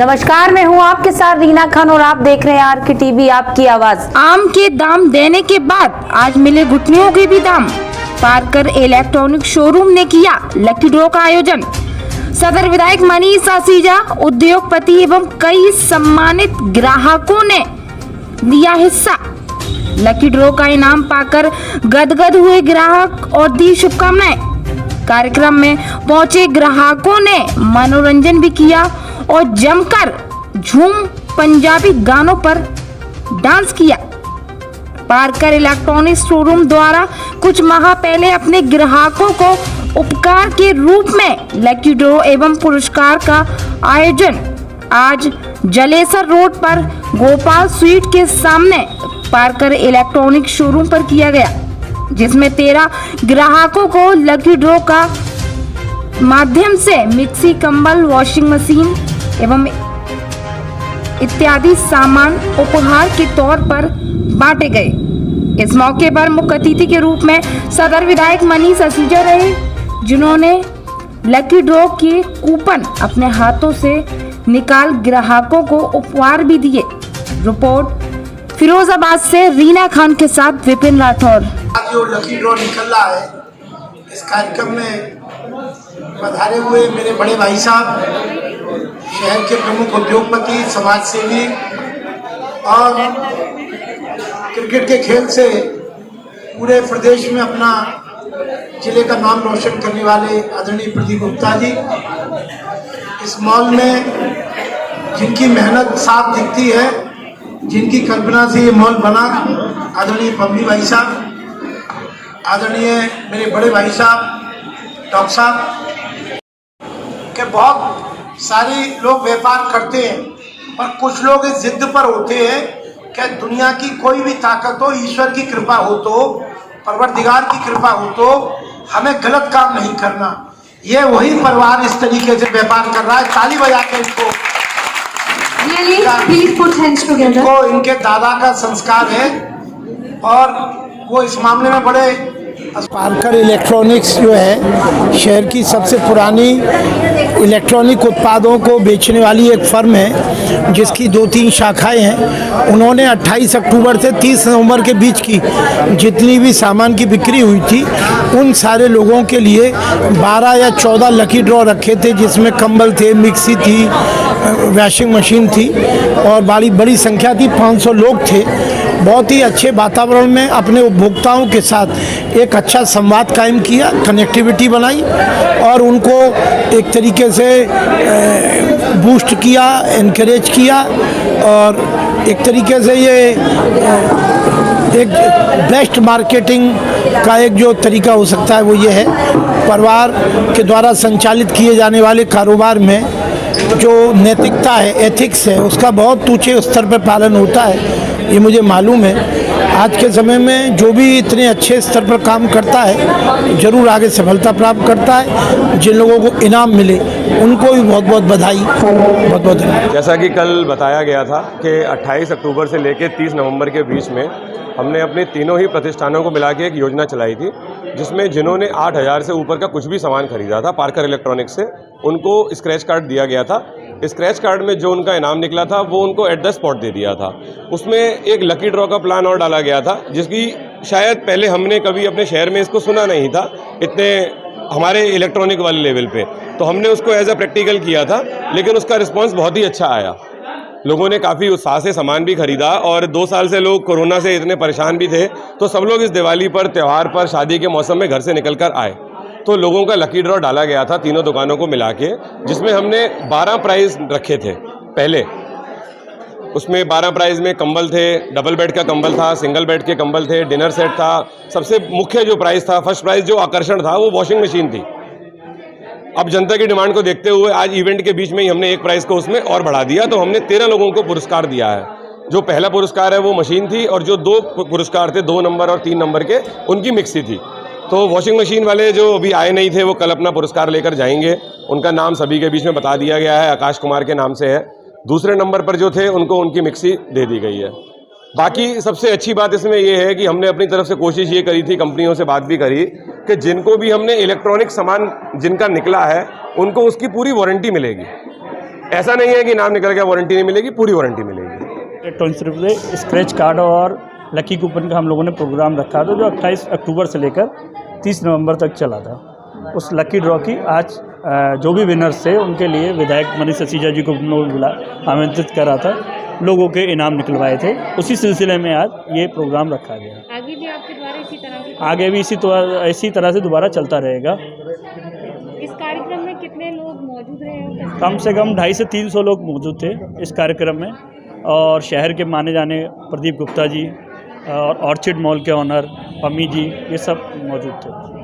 नमस्कार, मैं हूं आपके साथ रीना खान और आप देख रहे हैं आर के टीवी आपकी आवाज। आम के दाम देने के बाद आज मिले घुटनियों के भी दाम। पारकर इलेक्ट्रॉनिक शोरूम ने किया लकी ड्रॉ का आयोजन। सदर विधायक मनीष आसीजा, उद्योगपति एवं कई सम्मानित ग्राहकों ने लिया हिस्सा। लकी ड्रॉ का इनाम पाकर गदगद हुए ग्राहक और दी शुभकामनाएं। कार्यक्रम में पहुंचे ग्राहकों ने मनोरंजन भी किया और जमकर झूम पंजाबी गानों पर डांस किया। पारकर इलेक्ट्रॉनिक शोरूम द्वारा कुछ माह पहले अपने ग्राहकों को उपकार के रूप में लकी ड्रॉ एवं पुरस्कार का आयोजन आज जलेसर रोड पर गोपाल स्वीट के सामने पारकर इलेक्ट्रॉनिक शोरूम पर किया गया, जिसमें 13 ग्राहकों को लकी ड्रॉ का माध्यम से मिक्सी, कंबल, वॉशिंग मशीन एवं इत्यादि सामान उपहार के तौर पर बांटे गए। इस मौके पर मुख्य अतिथि के रूप में सदर विधायक मनीष आसीजा रहे, जिन्होंने लकी ड्रॉ के कूपन अपने हाथों से निकाल ग्राहकों को उपहार भी दिए। रिपोर्ट फिरोजाबाद से रीना खान के साथ विपिन राठौर। जो लकी ड्रॉ निकल रहा है, इस कार्यक्रम में पधारे हुए मेरे बड़े भाई साहब, शहर के प्रमुख उद्योगपति, समाज सेवी और क्रिकेट के खेल से पूरे प्रदेश में अपना जिले का नाम रोशन करने वाले आदरणीय प्रदीप गुप्ता जी, इस मॉल में जिनकी मेहनत साफ दिखती है, जिनकी कल्पना से ये मॉल बना, आदरणीय पम्मी भाई साहब, आदरणीय मेरे बड़े भाई साहब डॉक्टर साहब के बहुत सारे लोग व्यापार करते हैं, पर कुछ लोग इस जिद पर होते हैं कि दुनिया की कोई भी ताकत हो, ईश्वर की कृपा हो तो, परवरदिगार की कृपा हो तो हमें गलत काम नहीं करना। ये वही परिवार इस तरीके से व्यापार कर रहा है। ताली बजा के इनको इनको इनके दादा का संस्कार है और वो इस मामले में बड़े। पारकर इलेक्ट्रॉनिक्स जो है शहर की सबसे पुरानी इलेक्ट्रॉनिक उत्पादों को बेचने वाली एक फर्म है, जिसकी 2-3 शाखाएं हैं। उन्होंने 28 अक्टूबर से 30 नवंबर के बीच की जितनी भी सामान की बिक्री हुई थी, उन सारे लोगों के लिए 12 या 14 लकी ड्रॉ रखे थे, जिसमें कंबल थे, मिक्सी थी, वॉशिंग मशीन थी और बड़ी संख्या थी। 500 लोग थे। बहुत ही अच्छे वातावरण में अपने उपभोक्ताओं के साथ एक अच्छा संवाद कायम किया, कनेक्टिविटी बनाई और उनको एक तरीके से बूस्ट किया, एनकरेज किया और एक तरीके से ये एक बेस्ट मार्केटिंग का एक जो तरीका हो सकता है वो ये है, परिवार के द्वारा संचालित किए जाने वाले कारोबार में जो नैतिकता है, एथिक्स है, उसका बहुत ऊंचे स्तर पर पालन होता है। ये मुझे मालूम है। आज के समय में जो भी इतने अच्छे स्तर पर काम करता है, जरूर आगे सफलता प्राप्त करता है। जिन लोगों को इनाम मिले उनको भी बहुत बहुत बधाई, बहुत बहुत धन्यवाद। जैसा कि कल बताया गया था कि 28 अक्टूबर से लेकर 30 नवंबर के बीच में हमने अपने तीनों ही प्रतिष्ठानों को मिला के एक योजना चलाई थी, जिसमें जिन्होंने 8,000 से ऊपर का कुछ भी सामान खरीदा था पारकर इलेक्ट्रॉनिक्स से, उनको स्क्रैच कार्ड दिया गया था। स्क्रैच कार्ड में जो उनका इनाम निकला था वो उनको एट द स्पॉट दे दिया था। उसमें एक लकी ड्रॉ का प्लान और डाला गया था, जिसकी शायद पहले हमने कभी अपने शहर में इसको सुना नहीं था इतने हमारे इलेक्ट्रॉनिक वाले लेवल पे। तो हमने उसको एज अ प्रैक्टिकल किया था, लेकिन उसका रिस्पांस बहुत ही अच्छा आया। लोगों ने काफ़ी उत्साह से सामान भी खरीदा और 2 साल से लोग कोरोना से इतने परेशान भी थे, तो सब लोग इस दिवाली पर, त्यौहार पर, शादी के मौसम में घर से निकल कर आए। तो लोगों का लकी ड्रॉ डाला गया था तीनों दुकानों को मिला के, जिसमें हमने 12 प्राइज़ रखे थे पहले। उसमें 12 प्राइज़ में कंबल थे, डबल बेड का कंबल था, सिंगल बेड के कंबल थे, डिनर सेट था। सबसे मुख्य जो प्राइज़ था, फर्स्ट प्राइज़ जो आकर्षण था, वो वॉशिंग मशीन थी। अब जनता की डिमांड को देखते हुए आज इवेंट के बीच में ही हमने एक प्राइज़ को उसमें और बढ़ा दिया, तो हमने 13 लोगों को पुरस्कार दिया है। जो पहला पुरस्कार है वो मशीन थी और जो 2 पुरस्कार थे 2 नंबर और 3 नंबर के, उनकी मिक्सी थी। तो वॉशिंग मशीन वाले जो अभी आए नहीं थे वो कल अपना पुरस्कार लेकर जाएंगे। उनका नाम सभी के बीच में बता दिया गया है, आकाश कुमार के नाम से है। दूसरे नंबर पर जो थे उनको उनकी मिक्सी दे दी गई है। बाकी सबसे अच्छी बात इसमें यह है कि हमने अपनी तरफ से कोशिश ये करी थी, कंपनियों से बात भी करी कि जिनको भी हमने इलेक्ट्रॉनिक सामान जिनका निकला है उनको उसकी पूरी वारंटी मिलेगी। ऐसा नहीं है कि नाम निकल गया वारंटी नहीं मिलेगी, पूरी वारंटी मिलेगी। इलेक्ट्रॉनिक सिर्फ से स्क्रैच कार्ड और लकी कूपन का हम लोगों ने प्रोग्राम रखा था, जो 28 अक्टूबर से लेकर 30 नवंबर तक चला था। उस लकी ड्रॉ की आज जो भी विनर्स थे उनके लिए विधायक मनीष ससीजा जी को आमंत्रित करा था, लोगों के इनाम निकलवाए थे। उसी सिलसिले में आज ये प्रोग्राम रखा गया। आगे भी आपके द्वारा इसी तरह की आगे भी इसी तरह से दोबारा चलता रहेगा। इस कार्यक्रम में कितने लोग मौजूद रहे? कम से कम 250 से 300 लोग मौजूद थे इस कार्यक्रम में, और शहर के माने जाने प्रदीप गुप्ता जी और ऑर्चिड मॉल के ऑनर पम्मी जी, ये सब मौजूद थे।